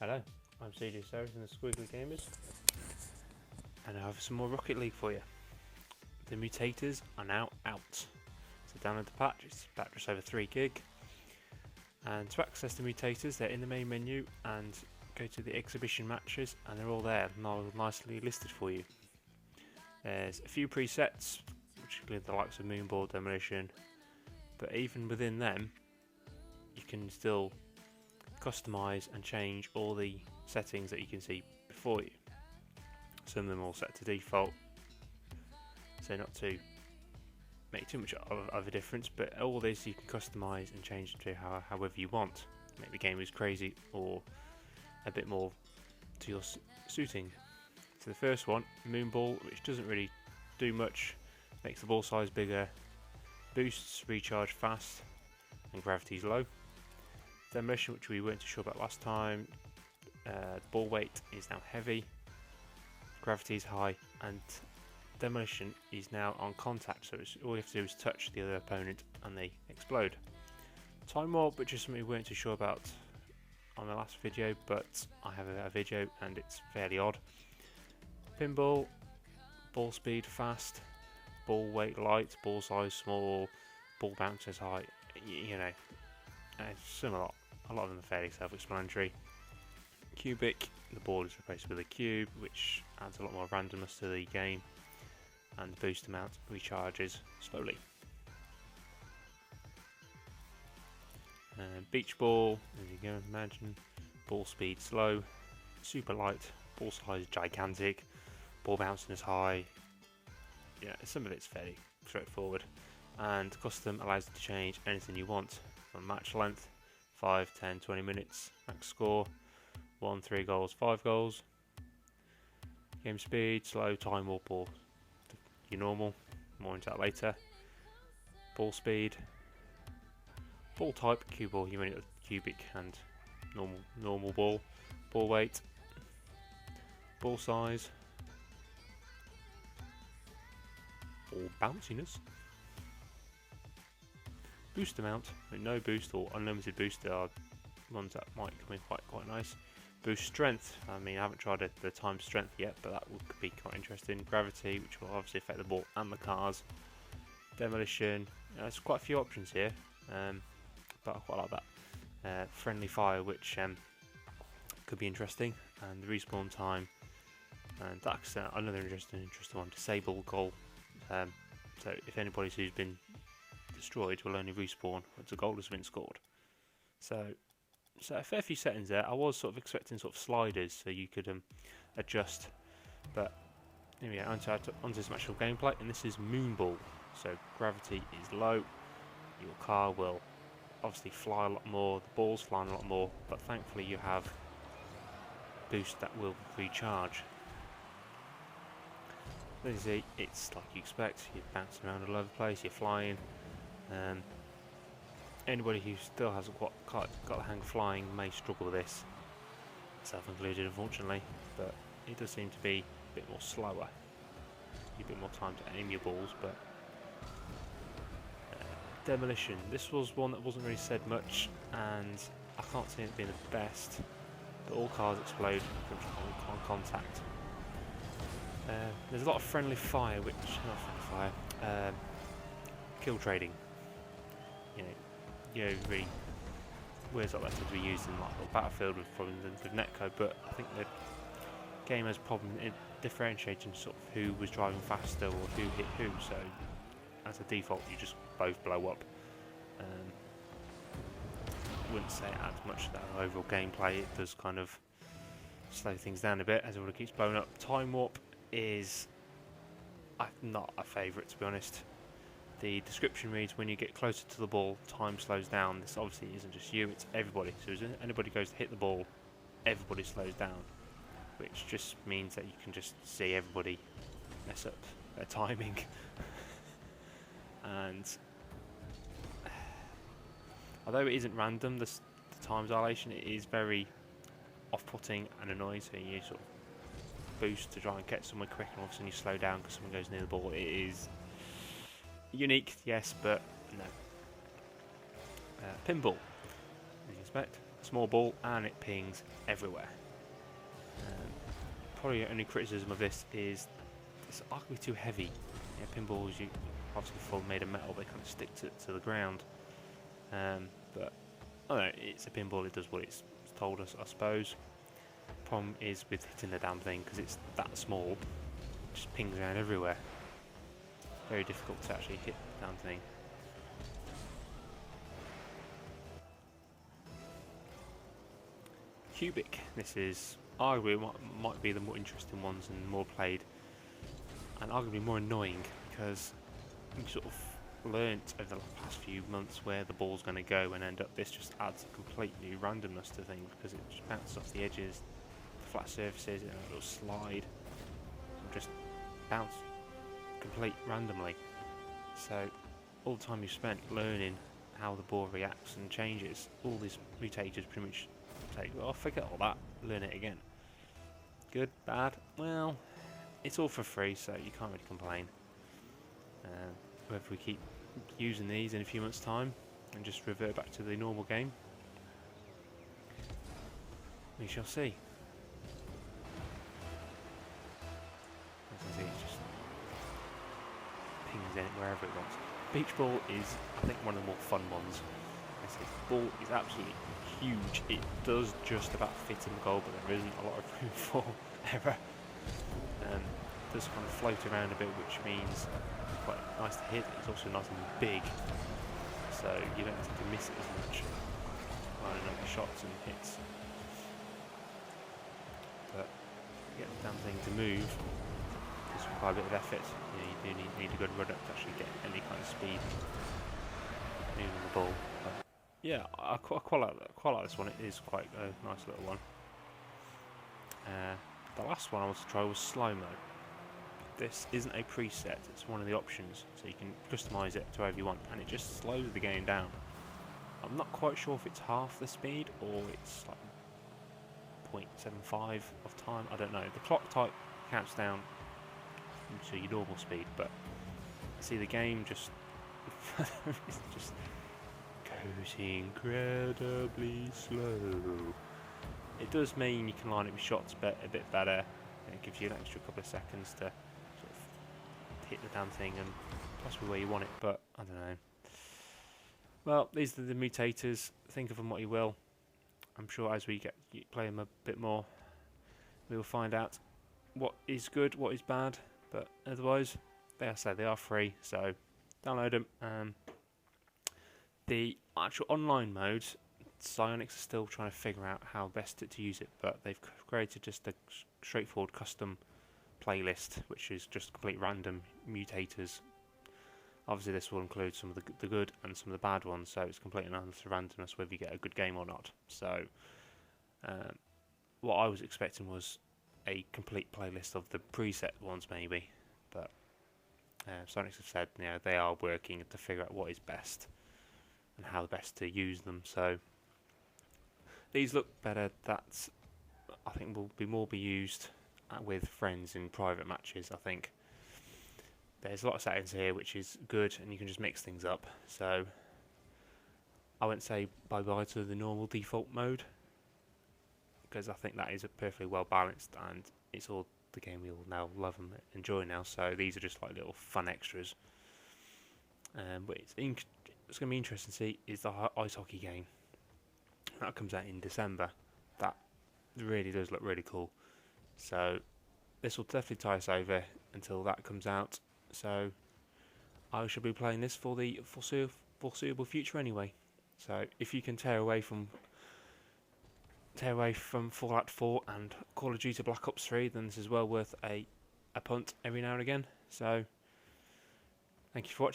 Hello, I'm CJ Sarah from the Squiggly Gamers, and I have some more Rocket League for you. The Mutators are now out, so download the patch. It's about just over 3 gig, and to access the Mutators, they're in the main menu and go to the exhibition matches, and they're all there, nicely listed for you. There's a few presets, which include the likes of Moonball, Demolition, but even within them, you can still customize and change all the settings that you can see before you. Some of them are all set to default, so not to make too much of a difference, but all this you can customize and change to however you want. Make the game as crazy or a bit more to your suiting. So the first one, Moonball, which doesn't really do much, makes the ball size bigger, boosts recharge fast, and gravity's low. Demolition, which we weren't too sure about last time, the ball weight is now heavy, gravity is high, and Demolition is now on contact, so all you have to do is touch the other opponent and they explode. Time Warp, which is something we weren't too sure about on the last video, but I have a video and it's fairly odd. Pinball, ball speed fast, ball weight light, ball size small, ball bounce is high, you know. Similar, a lot of them are fairly self-explanatory. Cubic, the ball is replaced with a cube, which adds a lot more randomness to the game, and the boost amount recharges slowly. Beach ball, as you can imagine, ball speed slow, super light, ball size gigantic, ball bouncing is high. Yeah, some of it's fairly straightforward, and custom allows you to change anything you want. From match length, 5, 10, 20 minutes, max score, 1, 3 goals, 5 goals, game speed, slow, time warp, or your normal, more into that later, ball speed, ball type, cue ball, you mean it with cubic and normal ball, ball weight, ball size, ball bounciness, boost amount, with no boost or unlimited boost, there are ones that might come in quite nice. Boost strength, I mean I haven't tried the time strength yet, but that would be quite interesting. Gravity, which will obviously affect the ball and the cars. Demolition, there's quite a few options here, but I quite like that. Friendly fire, which could be interesting, and the respawn time, and that's another interesting one. Disable goal, so if anybody who's been destroyed will only respawn once a goal has been scored. So a fair few settings there. I was sort of expecting sort of sliders so you could adjust, but anyway, onto some actual gameplay, and this is Moonball. So gravity is low, your car will obviously fly a lot more, the ball's flying a lot more, but thankfully you have boost that will recharge. As you see, it's like you expect, you're bouncing around all over the place, you're flying. Anybody who still hasn't got the hang of flying may struggle with this, self-included unfortunately, but it does seem to be a bit more slower. You a bit more time to aim your balls, but Demolition, this was one that wasn't really said much, and I can't see it being the best, but all cars explode on contact. There's a lot of friendly fire, which, not friendly fire, kill trading. You know, really words like that tend to be used in like Battlefield with problems with netcode, but I think the game has a problem in differentiating sort of who was driving faster or who hit who, so as a default you just both blow up. Wouldn't say it adds much to that overall gameplay, it does kind of slow things down a bit as everyone keeps blowing up. Time Warp is not a favourite, to be honest. The description reads, when you get closer to the ball, time slows down. This obviously isn't just you, it's everybody. So as anybody goes to hit the ball, everybody slows down, which just means that you can just see everybody mess up their timing. And although it isn't random, the time dilation, it is very off-putting and annoying, so you sort of boost to try and catch someone quick, and all of a sudden you slow down because someone goes near the ball. It is unique, yes, but no. Pinball, as you expect, small ball and it pings everywhere. Probably the only criticism of this is it's arguably too heavy. Pinballs, you obviously full made of metal, they kind of stick to the ground. But I don't know, it's a pinball, it does what it's told us, I suppose. Problem is with hitting the damn thing, because it's that small, it just pings around everywhere. Very difficult to actually hit the damn thing. Cubic. This is arguably might be the more interesting ones and more played, and arguably more annoying, because you sort of learnt over the past few months where the ball's going to go, and end up this just adds a complete new randomness to things, because it just bounces off the edges, the flat surfaces, and it'll slide, and just bounce complete randomly. So all the time you spent learning how the ball reacts and changes, all these mutators pretty much say, well, forget all that, learn it again. Good, bad, well, it's all for free, so you can't really complain. Whether we keep using these in a few months' time and just revert back to the normal game, we shall see. As you can see, it just pings in it wherever it wants. Beach ball is, I think, one of the more fun ones. This ball is absolutely huge. It does just about fit in the goal, but there isn't a lot of room for error. It does kind of float around a bit, which means it's quite nice to hit. It's also nice and big, so you don't tend to miss it as much. Lining up the shots and hits. But to get the damn thing to move does require a bit of effort. You do need a good rudder to actually get any kind of speed moving the ball. But yeah, I quite like this one. It is quite a nice little one. The last one I want to try was slow-mo. This isn't a preset, it's one of the options, so you can customise it to however you want, and it just slows the game down. I'm not quite sure if it's half the speed or it's like 0.75 of time, I don't know. The clock type counts down to your normal speed, but see the game just just goes incredibly slow. It does mean you can line up your shots a bit better, and it gives you an extra couple of seconds to sort of hit the damn thing and possibly where you want it, but I don't know. Well, these are the mutators. Think of them what you will. I'm sure as we play them a bit more, we will find out what is good, what is bad, but otherwise, they are free, so download them. The actual online mode, Psyonix is still trying to figure out how best to use it, but they've created just a straightforward custom playlist, which is just complete random mutators. Obviously this will include some of the good and some of the bad ones, so it's completely down to randomness whether you get a good game or not. So what I was expecting was a complete playlist of the preset ones maybe, but Psyonix have said they are working to figure out what is best and how best to use them. So these look better. That I think will be used with friends in private matches. I think there's a lot of settings here which is good, and you can just mix things up. So I wouldn't say bye-bye to the normal default mode, because I think that is a perfectly well balanced, and it's all the game we all now love and enjoy now. So these are just like little fun extras. But it's going to be interesting to see is the ice hockey game that comes out in December. That really does look really cool. So this will definitely tie us over until that comes out. So I shall be playing this for the foreseeable future anyway. So if you can tear away from Fallout 4 and Call of Duty Black Ops 3, then this is well worth a punt every now and again. So thank you for watching.